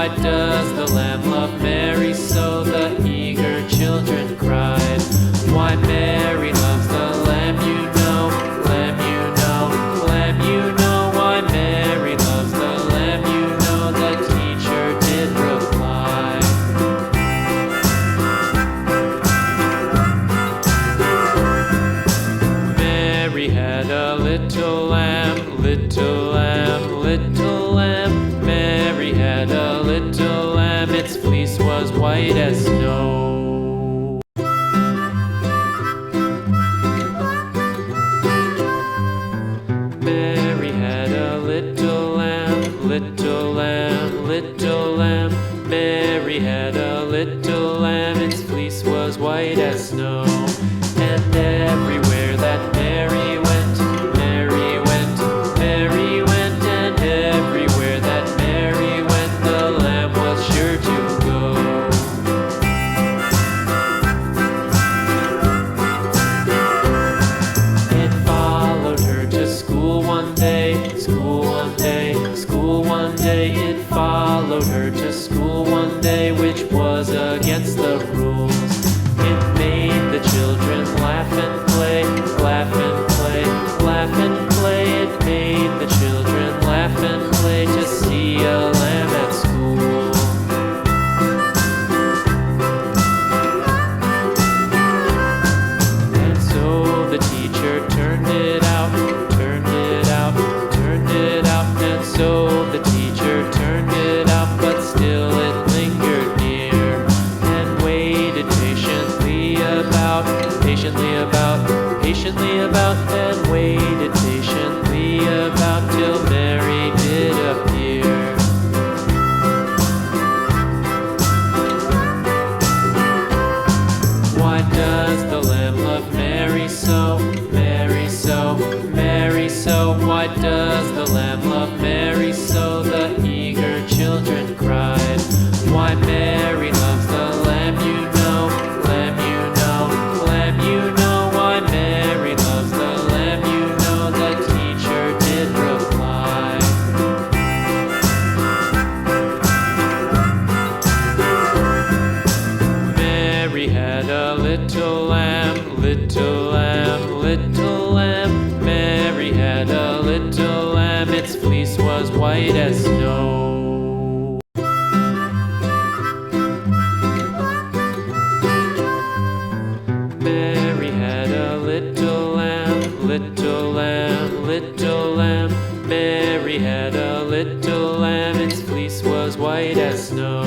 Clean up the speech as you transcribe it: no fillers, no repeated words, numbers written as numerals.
Why does the lamb love Mary so? The eager children cried. Why Mary loves the lamb, you know, lamb, you know, lamb, you know. Why Mary loves the lamb, you know, the teacher did reply. Mary had a little lamb, little lamb, little lamb. Mary had a little lamb, its fleece was white as snow. Mary had a little lamb, little lamb, little lamb. Mary had a little lamb, its fleece was white as snow. And everywhere that Mary went, Mary went, Mary went, and everywhere that Mary went, the lamb was sure to go. It followed her to school one day, school one day, school one day. It followed her to school one day, which was against the rules. It made the children laugh and play, laugh and play, laugh and play. It made the children laugh and play to see a lamb at school. And so the teacher turned it out, turned it out, turned it out. And so the teacher turned it out, but still it lingered near and waited patiently about, patiently about, and waited patiently about till Mary did appear. Why does the lamb love Mary so? Mary so, Mary so. Why does the lamb love Mary so? The eager children cried. Why Mary loves the lamb, you know, lamb, you know, lamb, you know. Why Mary loves the lamb, you know, the teacher did reply. Mary had a little lamb, little lamb, little lamb. Mary had a little lamb, its fleece was white as snow. Mary had a little lamb, little lamb, little lamb. Mary had a little lamb, its fleece was white as snow.